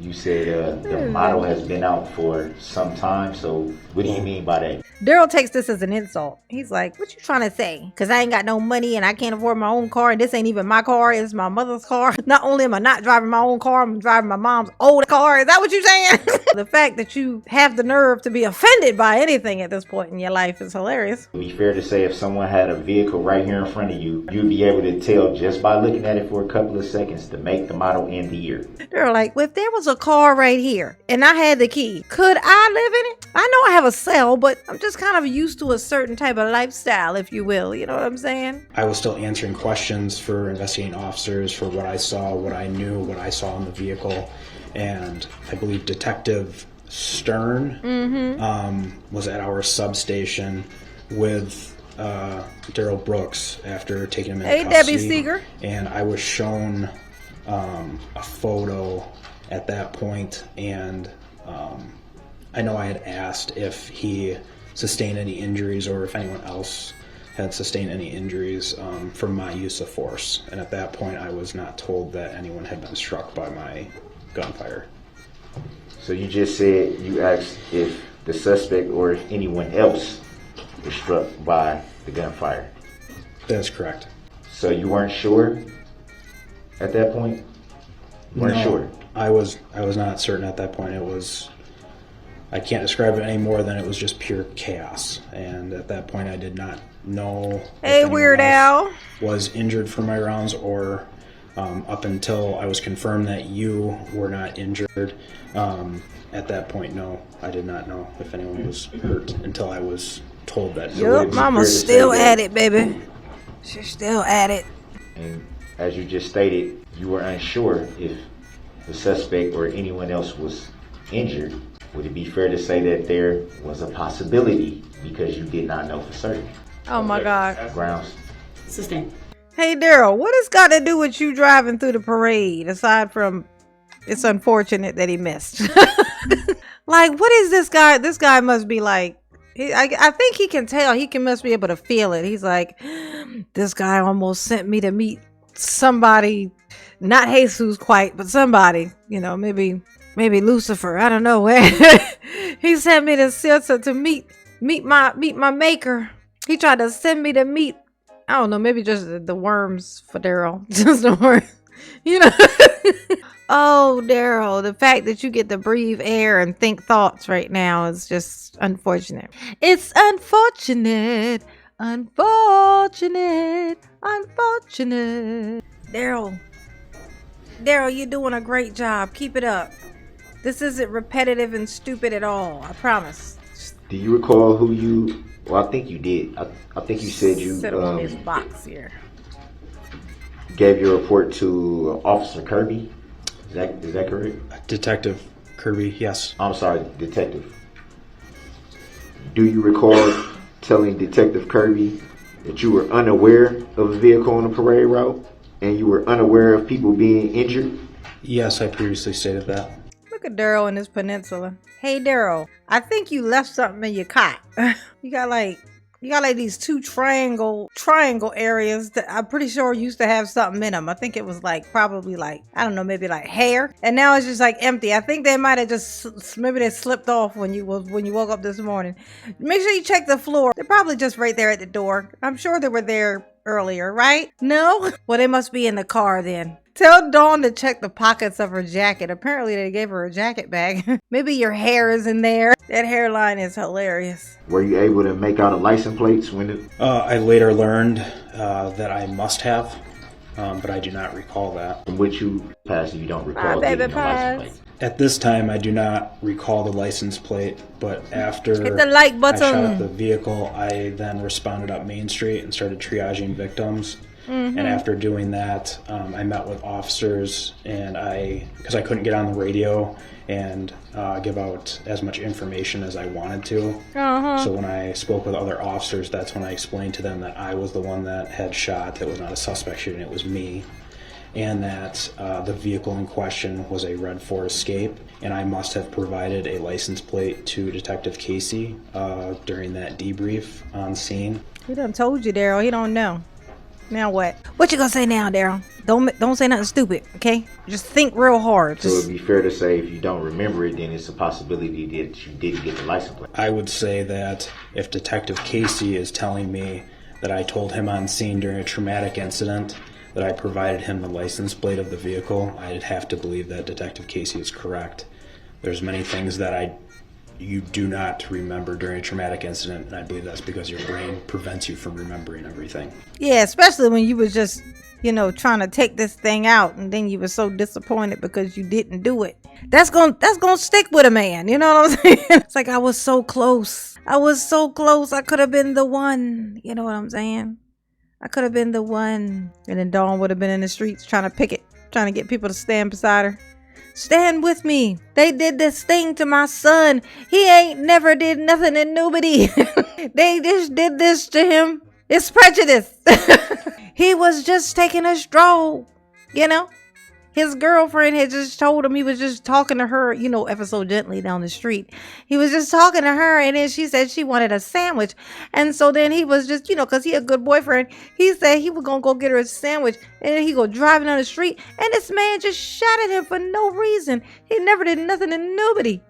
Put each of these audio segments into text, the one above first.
You said the model has been out for some time, so what do you mean by that? Darrell takes this as an insult. He's like, what you trying to say? Because I ain't got no money and I can't afford my own car, and this ain't even my car, it's my mother's car. Not only am I not driving my own car, I'm driving my mom's old car. Is that what you're saying? The fact that you have the nerve to be offended by anything at this point in your life is hilarious. It'd be fair to say if someone had a vehicle right here in front of you, you'd be able to tell just by looking at it for a couple of seconds the make, the model, and the year. They're like, well, if there was a car right here and I had the key, could I live in it? I know I have a cell, but I'm just kind of used to a certain type of lifestyle, if you will. You know what I'm saying? I was still answering questions for investigating officers for what I saw, what I knew, what I saw in the vehicle. And I believe Detective Stern was at our substation with Darrell Brooks after taking him into custody. Debbie Seeger. And I was shown a photo at that point, and I know I had asked if he sustained any injuries or if anyone else had sustained any injuries from my use of force. And at that point, I was not told that anyone had been struck by my gunfire. So you just said you asked if the suspect or if anyone else was struck by the gunfire. That's correct. So you weren't sure at that point? You weren't sure? I was not certain at that point. It was, I can't describe it any more than it was just pure chaos. And at that point, I did not know if Weird Al was injured from my rounds, or up until I was confirmed that you were not injured. At that point, no, I did not know if anyone was hurt until I was told that. Yup, mama's still at it, baby. She's still at it. And as you just stated, you were unsure if the suspect or anyone else was injured. Would it be fair to say that there was a possibility because you did not know for certain? Oh my God. Grounds. Sustained. Hey Darrell, what has got to do with you driving through the parade aside from it's unfortunate that he missed? Like, what is this guy? This guy must be like, I think he can tell. Must be able to feel it. He's like, this guy almost sent me to meet somebody, not Jesus quite, but somebody, you know, maybe Lucifer. I don't know where. He sent me to meet my maker. He tried to send me to meet, I don't know, maybe just the worms for Darrell. Just the worms, you know. Oh, Darrell, the fact that you get to breathe air and think thoughts right now is just unfortunate. It's unfortunate. Darrell, you're doing a great job. Keep it up. This isn't repetitive and stupid at all. I promise. Do you recall who you... Well, I think you did. I think you said you... Sit on this box here. Gave your report to Officer Kirby. Is that correct? Detective Kirby, yes. I'm sorry, Detective. Do you recall telling Detective Kirby that you were unaware of a vehicle on the parade route and you were unaware of people being injured? Yes, I previously stated that. Look at Darrell in his peninsula. Hey Darrell, I think you left something in your cot. You got like these two triangle areas that I'm pretty sure used to have something in them. I think it was probably I don't know, maybe hair, and now it's just empty. I think they might have just maybe they slipped off when you woke up this morning. Make sure you check the floor. They're probably just right there at the door. I'm sure they were there earlier, right? No? Well, they must be in the car then. Tell Dawn to check the pockets of her jacket. Apparently they gave her a jacket bag. Maybe your hair is in there. That hairline is hilarious. Were you able to make out the license plates when it... I later learned that I must have, but I do not recall that. From which you passed, you don't recall baby getting the license plate. At this time, I do not recall the license plate, but after hit the like I button. shot up the vehicle, I then responded up Main Street and started triaging victims. And after doing that, I met with officers, and because I couldn't get on the radio and give out as much information as I wanted to. So when I spoke with other officers, that's when I explained to them that I was the one that had shot. It was not a suspect shooting, it was me. And that the vehicle in question was a red Ford Escape, and I must have provided a license plate to Detective Casey during that debrief on scene. He done told you, Darrell. He don't know. Now what? What you gonna say now, Daryl? Don't say nothing stupid, okay? Just think real hard. So it'd be fair to say if you don't remember it, then it's a possibility that you didn't get the license plate. I would say that if Detective Casey is telling me that I told him on scene during a traumatic incident that I provided him the license plate of the vehicle, I'd have to believe that Detective Casey is correct. There's many things that you do not remember during a traumatic incident, and I believe that's because your brain prevents you from remembering everything. Yeah, especially when you was just, trying to take this thing out, and then you were so disappointed because you didn't do it. That's gonna stick with a man. You know what I'm saying? It's like I was so close. I could have been the one. You know what I'm saying? I could have been the one. And then Dawn would have been in the streets trying to get people to stand beside her. Stand with me. They did this thing to my son. He ain't never did nothing to nobody. They just did this to him. It's prejudice. He was just taking a stroll. His girlfriend had just told him he was just talking to her, ever so gently down the street. He was just talking to her, and then she said she wanted a sandwich. And so then he was just, because he a good boyfriend, he said he was going to go get her a sandwich. And then he go driving down the street, and this man just shot at him for no reason. He never did nothing to nobody.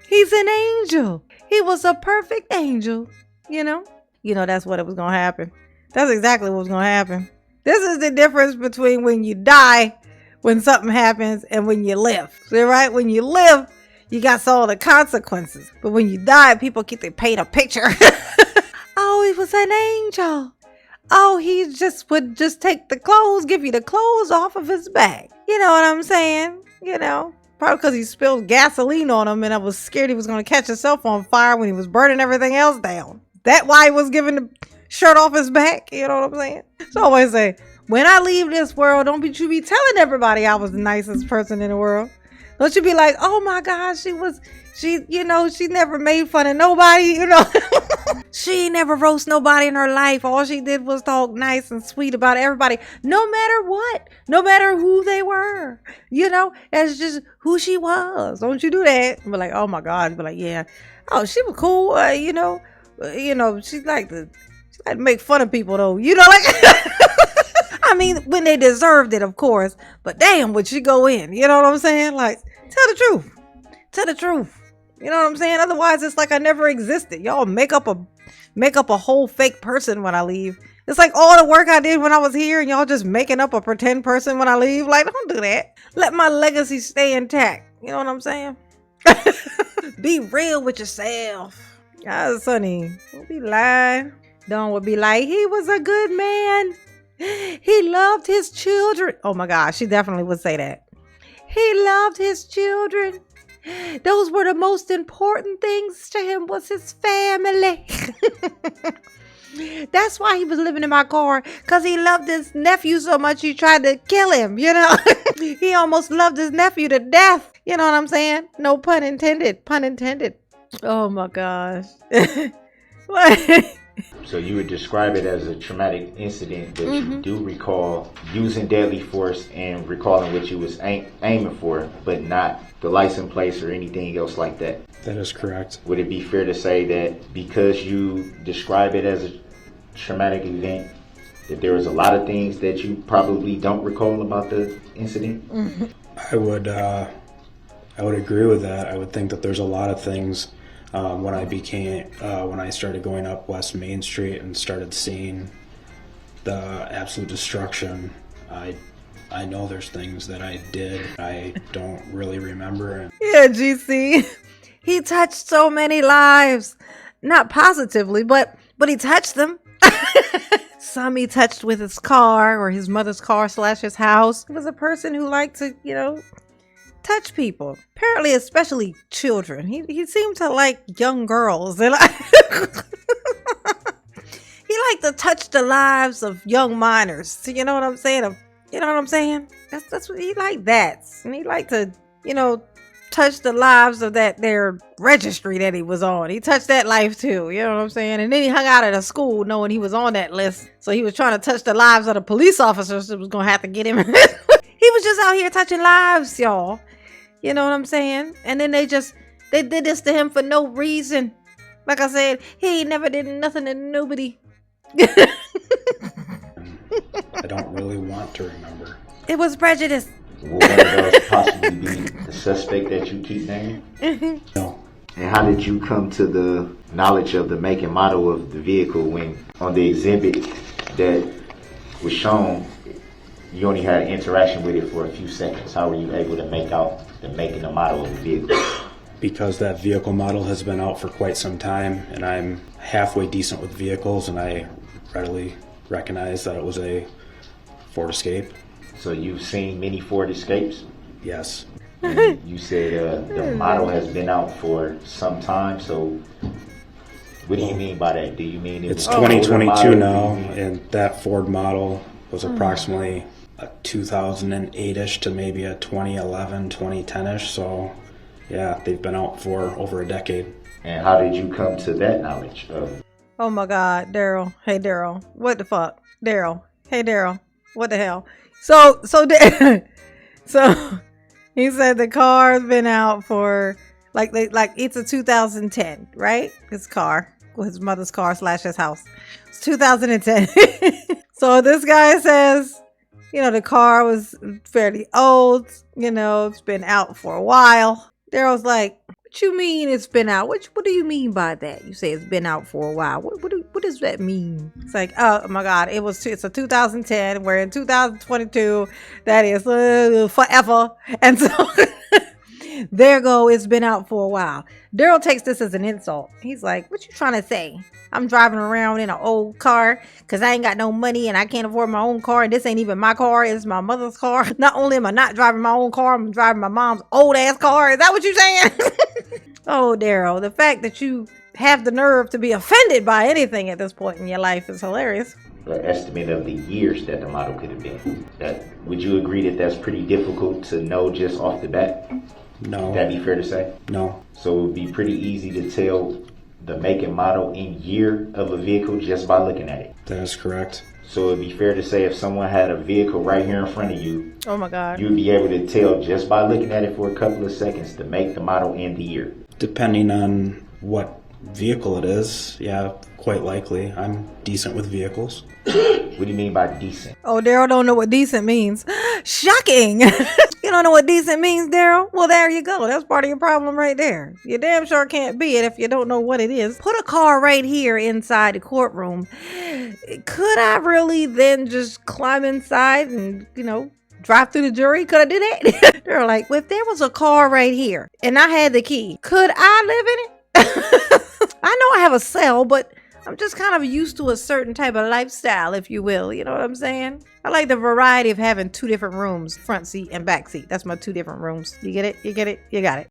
He's an angel. He was a perfect angel, that's what it was going to happen. That's exactly what was going to happen. This is the difference between when you die, when something happens, and when you live. So, right? When you live, you got all the consequences. But when you die, people they paint a picture. Oh, he was an angel. Oh, he would just take the clothes, give you the clothes off of his back. You know what I'm saying? Probably because he spilled gasoline on him, and I was scared he was going to catch himself on fire when he was burning everything else down. That's why he was giving the shirt off his back. You know what I'm saying? So I always say, when I leave this world, don't you be telling everybody I was the nicest person in the world. Don't you be like, oh my God, she never made fun of nobody, She never roast nobody in her life. All she did was talk nice and sweet about everybody, no matter what, no matter who they were, that's just who she was. Don't you do that. Be like, oh my God. Be like, yeah. Oh, she was cool. She liked to make fun of people though, I mean, when they deserved it, of course. But damn, would she go in? You know what I'm saying? Like, tell the truth. Tell the truth. You know what I'm saying? Otherwise, it's like I never existed. Y'all make up a whole fake person when I leave. It's like all the work I did when I was here, and y'all just making up a pretend person when I leave. Like, don't do that. Let my legacy stay intact. You know what I'm saying? Be real with yourself. God, Sonny, don't be lying. Dawn would be like, he was a good man. He loved his children. Oh my gosh, she definitely would say that. He loved his children. Those were the most important things to him, was his family. That's why he was living in my car, because he loved his nephew so much he tried to kill him, He almost loved his nephew to death. You know what I'm saying? No pun intended. Pun intended. Oh my gosh. What? So you would describe it as a traumatic incident that you do recall using deadly force and recalling what you was aiming for, but not the license plates or anything else like that. That is correct. Would it be fair to say that because you describe it as a traumatic event, that there was a lot of things that you probably don't recall about the incident? I would agree with that. I would think that there's a lot of things. When I started going up West Main Street and started seeing the absolute destruction, I know there's things that I did I don't really remember. Yeah, GC. He touched so many lives. Not positively, but he touched them. Some he touched with his car, or his mother's car / his house. He was a person who liked to, touch people, apparently, especially children. He seemed to like young girls, and he liked to touch the lives of young minors. You know what I'm saying? That's what he liked. And he liked to, touch the lives of their registry that he was on. He touched that life too. You know what I'm saying? And then he hung out at a school knowing he was on that list, so he was trying to touch the lives of the police officers that was gonna have to get him. He was just out here touching lives, y'all. You know what I'm saying? And then they did this to him for no reason. Like I said, he never did nothing to nobody. want to remember. It was prejudice. Will one of those possibly be the suspect that you keep naming? No. And how did you come to the knowledge of the make and model of the vehicle when on the exhibit that was shown, you only had interaction with it for a few seconds? How were you able to make out the make and the model of the vehicle? Because that vehicle model has been out for quite some time, and I'm halfway decent with vehicles, and I readily recognized that it was a Ford Escape. So you've seen many Ford Escapes? Yes. And you said the model has been out for some time, so what do you mean by that? Do you mean It's was an older 2022 model? now, Do you mean- and that Ford model was approximately a 2008-ish to maybe a 2011, 2010-ish. So, yeah, they've been out for over a decade. And how did you come to that knowledge of? Oh my God, Daryl. Hey, Daryl. What the fuck? Daryl. Hey, Daryl. What the hell? So he said the car's been out for like it's a 2010, right? His car, his mother's car / his house. It's 2010. So this guy says, the car was fairly old. It's been out for a while. Daryl's like, what you mean it's been out? What do you mean by that? You say it's been out for a while. What does that mean? It's like, oh my God, it's a 2010. We're in 2022. That is forever. And so there go. It's been out for a while. Daryl takes this as an insult. He's like, what you trying to say? I'm driving around in an old car because I ain't got no money and I can't afford my own car. And this ain't even my car. It's my mother's car. Not only am I not driving my own car, I'm driving my mom's old ass car. Is that what you're saying? Oh, Daryl, the fact that you have the nerve to be offended by anything at this point in your life is hilarious. The estimate of the years that the model could have been. Would you agree that that's pretty difficult to know just off the bat? No. Would that be fair to say? No. So it would be pretty easy to tell the make and model and year of a vehicle just by looking at it. That is correct. So it'd be fair to say if someone had a vehicle right here in front of you, Oh my God. you'd be able to tell just by looking at it for a couple of seconds the make, the model, and the year. Depending on what vehicle it is, yeah, quite likely. I'm decent with vehicles. What do you mean by decent? Oh, Daryl don't know what decent means. Shocking. You don't know what decent means, Daryl? Well, there you go. That's part of your problem right there. You damn sure can't be it if you don't know what it is. Put a car right here inside the courtroom. Could I really then just climb inside and, drive through the jury? Could I do that? They're like, well, if there was a car right here and I had the key, could I live in it? I know I have a cell, but I'm just kind of used to a certain type of lifestyle, if you will. You know what I'm saying? I like the variety of having 2 different rooms, front seat and back seat. That's my 2 different rooms. You get it? You get it? You got it.